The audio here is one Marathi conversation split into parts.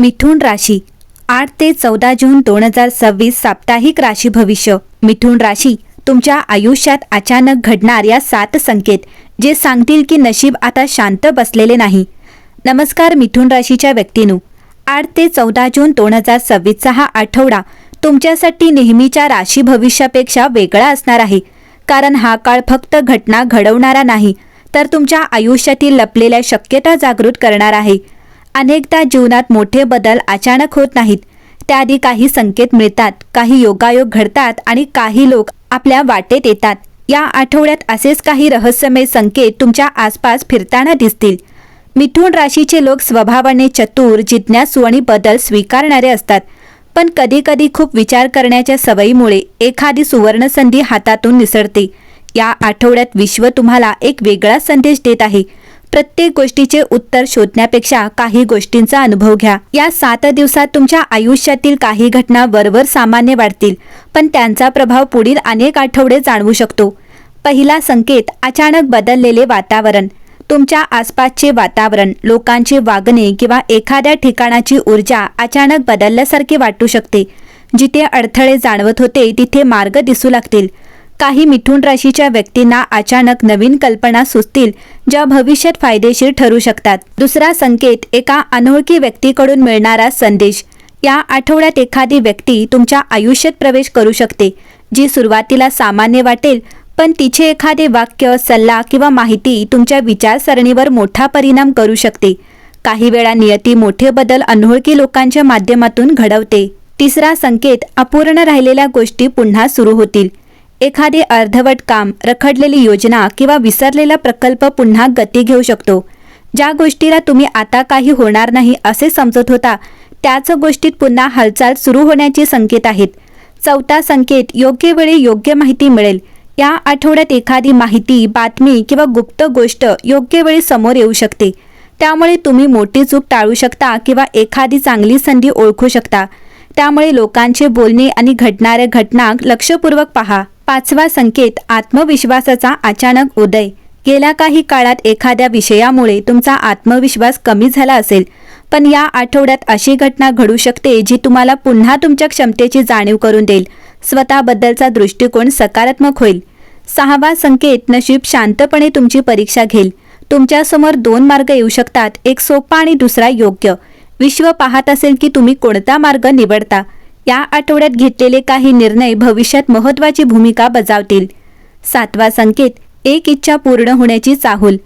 मिथुन राशी 8 ते 14 जून 2026 साप्ताहिक राशी भविष्य। मिथुन राशी तुमच्या आयुष्यात अचानक घडणार या 7 संकेत जे सांगतील की नशीब आता शांत बसलेले नाही। नमस्कार मिथुन राशीच्या व्यक्तींनो, 8 ते 14 जून 2026 हा आठवडा तुमच्यासाठी नेहमीच्या राशी भविष्यापेक्षा वेगळा असणार आहे। कारण हा काळ फक्त घटना घडवणारा नाही, तर तुमच्या आयुष्यातील लपलेल्या शक्यता जागृत करणार आहे। अनेकदा जीवनात मोठे बदल अचानक होत नाहीत, त्याआधी काही संकेत मिळतात, काही योगायोग घडतात आणि काही लोक आपल्या वाटेत येतात। या आठवड्यात असेच काही रहस्यमय संकेत तुमच्या आसपास फिरताना दिसतील। मिथुन राशीचे लोक स्वभावाने चतुर, जिज्ञासू आणि बदल स्वीकारणारे असतात, पण कधी-कधी खूप विचार करण्याच्या सवयीमुळे एखादी सुवर्ण संधी हातातून निसरते। या आठवड्यात विश्व तुम्हाला एक वेगळा संदेश देत आहे। प्रत्येक गोष्टीचे उत्तर शोधण्यापेक्षा काही गोष्टींचा अनुभव घ्या। या 7 दिवसात तुमच्या आयुष्यातील काही घटना वरवर सामान्य वाटतील, पण त्यांचा प्रभाव पुढील अनेक आठवडे जाणवू शकतो। पहिला संकेत, अचानक बदललेले वातावरण। तुमच्या आसपासचे वातावरण, लोकांचे वागणे किंवा एखाद्या ठिकाणाची ऊर्जा अचानक बदलल्यासारखे वाटू शकते। जिथे अडथळे जाणवत होते तिथे मार्ग दिसू लागतील। काही मिथुन राशीच्या व्यक्तींना अचानक नवीन कल्पना सुचतील, ज्या भविष्यात फायदेशीर ठरू शकतात। दुसरा संकेत, एका अनोळखी व्यक्तीकडून मिळणारा संदेश। या आठवड्यात एखादी व्यक्ती तुमच्या आयुष्यात प्रवेश करू शकते, जी सुरुवातीला सामान्य वाटेल, पण तिचे एखादे वाक्य, सल्ला किंवा माहिती तुमच्या विचारसरणीवर मोठा परिणाम करू शकते। काही वेळा नियती मोठे बदल अनोळखी लोकांच्या माध्यमातून घडवते। तिसरा संकेत, अपूर्ण राहिलेल्या गोष्टी पुन्हा सुरू होतील। एखादे अर्धवट काम, रखडलेली योजना किंवा विसरलेला प्रकल्प पुन्हा गती घेऊ शकतो। ज्या गोष्टीला तुम्ही आता काही होणार नाही असे समजत होता, त्याच गोष्टीत पुन्हा हालचाल सुरू होण्याचे संकेत आहेत। चौथा संकेत, योग्य वेळी योग्य माहिती मिळेल। या आठवड्यात एखादी माहिती, बातमी किंवा गुप्त गोष्ट योग्य वेळी समोर येऊ शकते। त्यामुळे तुम्ही मोठी चूक टाळू शकता किंवा एखादी चांगली संधी ओळखू शकता। त्यामुळे लोकांचे बोलणे आणि घडणाऱ्या घटना लक्षपूर्वक पहा। पाचवा संकेत, आत्मविश्वासाचा अचानक उदय। गेल्या काही काळात एखाद्या विषयामुळे तुमचा आत्मविश्वास कमी झाला असेल, पण या आठवड्यात अशी घटना घडू शकते जी तुम्हाला पुन्हा तुमच्या क्षमतेची जाणीव करून देईल। स्वतःबद्दलचा दृष्टिकोन सकारात्मक होईल। सहावा संकेत, नशीब शांतपणे तुमची परीक्षा घेईल। तुमच्यासमोर 2 मार्ग येऊ शकतात, एक सोपा आणि दुसरा योग्य। विश्व पाहत असेल की तुम्ही कोणता मार्ग निवडता। या आठवड्यात घेतलेले काही निर्णय भविष्यात महत्त्वाची भूमिका बजावतील। सातवा संकेत, एक इच्छा पूर्ण होण्याची चाहूल।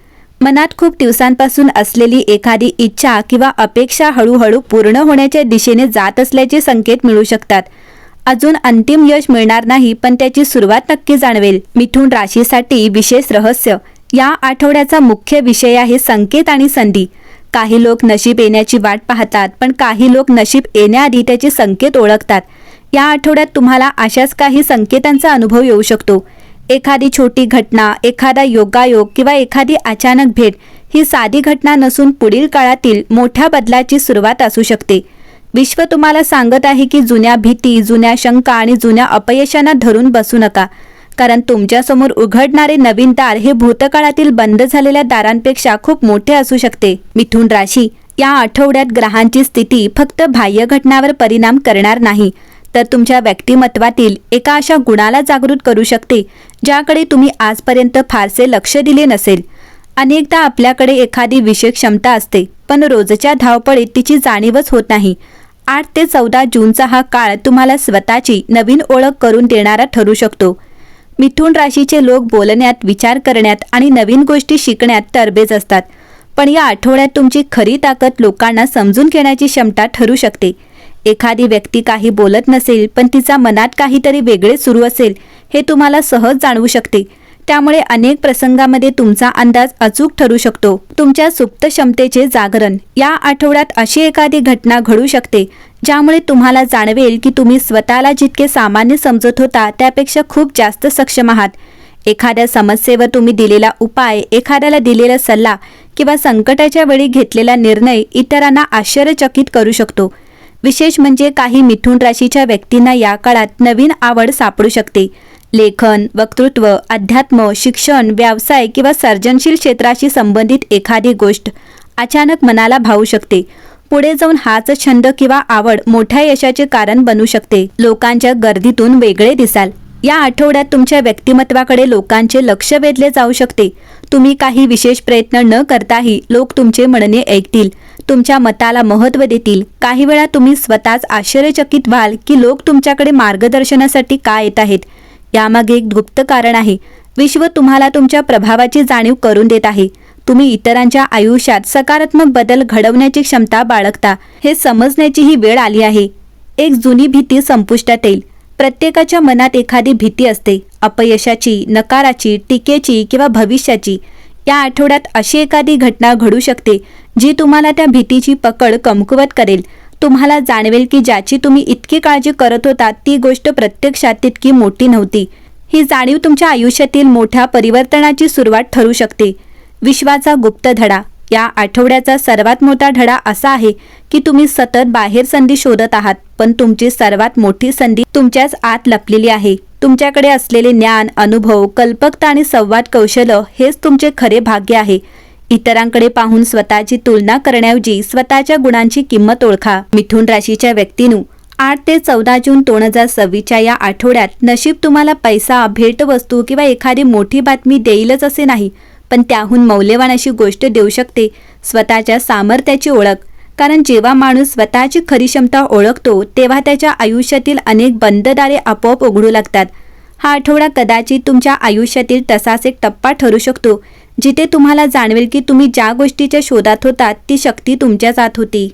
मनात खूप दिवसांपासून असलेली एखादी इच्छा किंवा अपेक्षा हळूहळू पूर्ण होण्याच्या दिशेने जात असल्याचे संकेत मिळू शकतात। अजून अंतिम यश मिळणार नाही, पण त्याची सुरुवात नक्की जाणवेल। मिथुन राशीसाठी विशेष रहस्य। या आठवड्याचा मुख्य विषय आहे संकेत आणि संधी। काही लोक नशीब येण्याची वाट पाहतात, पण काही लोक नशीब येण्याआधी त्याचे संकेत ओळखतात। या आठवड्यात तुम्हाला अशाच काही संकेतांचा अनुभव येऊ शकतो। एखादी छोटी घटना, एखादा योगायोग किंवा एखादी अचानक भेट ही साधी घटना नसून पुढील काळातील मोठ्या बदलाची सुरुवात असू शकते। विश्व तुम्हाला सांगत आहे की जुन्या भीती, जुन्या शंका आणि जुन्या अपयशांना धरून बसू नका, कारण तुमच्यासमोर उघडणारे नवीन दार हे भूतकाळातील बंद झालेल्या दारांपेक्षा खूप मोठे असू शकते। मिथुन राशी, या आठवड्यात ग्रहांची स्थिती फक्त बाह्य घटनांवर परिणाम करणार नाही, तर तुमच्या व्यक्तिमत्वातील एका अशा गुणाला जागृत करू शकते, ज्याकडे तुम्ही आजपर्यंत फारसे लक्ष दिले नसेल। अनेकदा आपल्याकडे एखादी विशेष क्षमता असते, पण रोजच्या धावपळीत तिची जाणीवच होत नाही। 8 ते 14 जूनचा हा काळ तुम्हाला स्वतःची नवीन ओळख करून देणारा ठरू शकतो। मिथुन राशीचे लोक बोलण्यात, विचार करण्यात आणि नवीन गोष्टी शिकण्यात तरबेज असतात, पण या आठवड्यात तुमची खरी ताकद लोकांना समजून घेण्याची क्षमता ठरू शकते। एखादी व्यक्ती काही बोलत नसेल, पण तिचा मनात काहीतरी वेगळे सुरू असेल, हे तुम्हाला सहज जाणवू शकते। त्यामुळे अनेक प्रसंगांमध्ये तुमचा अंदाज अचूक ठरू शकतो। तुमच्या सुप्त क्षमतेचे जागरण। या आठवड्यात अशी एखादी घटना घडू शकते, ज्यामुळे तुम्हाला जाणवेल की तुम्ही स्वतःला जितके सामान्य समजत होता त्यापेक्षा खूप जास्त सक्षम आहात। एखाद्या समस्येवर तुम्ही दिलेला उपाय, एखाद्याला दिलेला सल्ला किंवा संकटाच्या वेळी घेतलेला निर्णय इतरांना आश्चर्यचकित करू शकतो। विशेष म्हणजे काही मिथुन राशीच्या व्यक्तींना या काळात नवीन आवड सापडू शकते। लेखन, वक्तृत्व, अध्यात्म, शिक्षण, व्यवसाय किंवा सर्जनशील क्षेत्राशी संबंधित एखादी गोष्ट अचानक मनाला भावू शकते। पुढे जाऊन हाच छंद किंवा आवड मोठ्या यशाचे कारण बनू शकते. लोकांच्या गर्दीतून वेगळे दिसाल. या आठवड्यात तुमच्या व्यक्तिमत्वाकडे लोकांचे लक्ष वेधले जाऊ शकते. तुम्ही काही विशेष प्रयत्न न करताही लोक तुमचे म्हणणे ऐकतील, तुमच्या मताला महत्त्व देतील. काही वेळा तुम्ही स्वतःच आश्चर्यचकित व्हाल की लोक तुमच्याकडे मार्गदर्शनासाठी का येत आहेत. यामागे एक गुप्त कारण आहे. विश्व तुम्हाला तुमच्या प्रभावाची जाणीव करून देत आहे. तुम्ही इतरांच्या आयुष्यात सकारात्मक बदल घडवण्याची क्षमता बाळगता हे समजण्याची ही वेळ आली आहे. एक जुनी भीती संपुष्टात येईल. प्रत्येकाच्या मनात एखादी भीती असते, अपयशाची, नकाराची, टीकेची किंवा भविष्याची. या आठवड्यात अशी एखादी घटना घडू शकते जी तुम्हाला त्या भीतीची पकड कमकुवत करेल. तुम्हाला जाणवेल की ज्याची तुम्ही इतकी काळजी करत होता ती गोष्ट प्रत्यक्षात तितकी मोठी नव्हती. ही जाणीव तुमच्या आयुष्यातील मोठ्या परिवर्तनाची सुरुवात ठरू शकते. विश्वाचा गुप्त धडा. या आठवड्याचा सर्वात मोठा धडा असा आहे की तुम्ही सतत बाहेर संधी शोधत आहात, पण तुमची सर्वात मोठी संधी तुमच्याच आत लपलेली आहे. तुमच्याकडे असलेले ज्ञान, अनुभव, कल्पकता आणि संवाद कौशल्य हेच तुमचे खरे भाग्य आहे. इतरांकडे पाहून स्वतःची तुलना करण्याऐवजी स्वतःच्या गुणांची किंमत ओळखा. मिथुन राशीच्या व्यक्तींनो, 8 ते 14 जून 2026च्या या आठवड्यात नशीब तुम्हाला पैसा, भेटवस्तू किंवा एखादी मोठी बातमी देईलच असे नाही, पण त्याहून मौल्यवान अशी गोष्ट देऊ शकते, स्वतःच्या सामर्थ्याची ओळख. कारण जेव्हा माणूस स्वतःची खरी क्षमता ओळखतो तेव्हा त्याच्या आयुष्यातील अनेक बंद दारे आपोआप उघडू लागतात. हा आठवडा कदाचित तुमच्या आयुष्यातील तसाच एक टप्पा ठरू शकतो जिथे तुम्हाला जाणवेल की तुम्ही ज्या गोष्टीच्या शोधात होतात ती शक्ती तुमच्याच आत होती.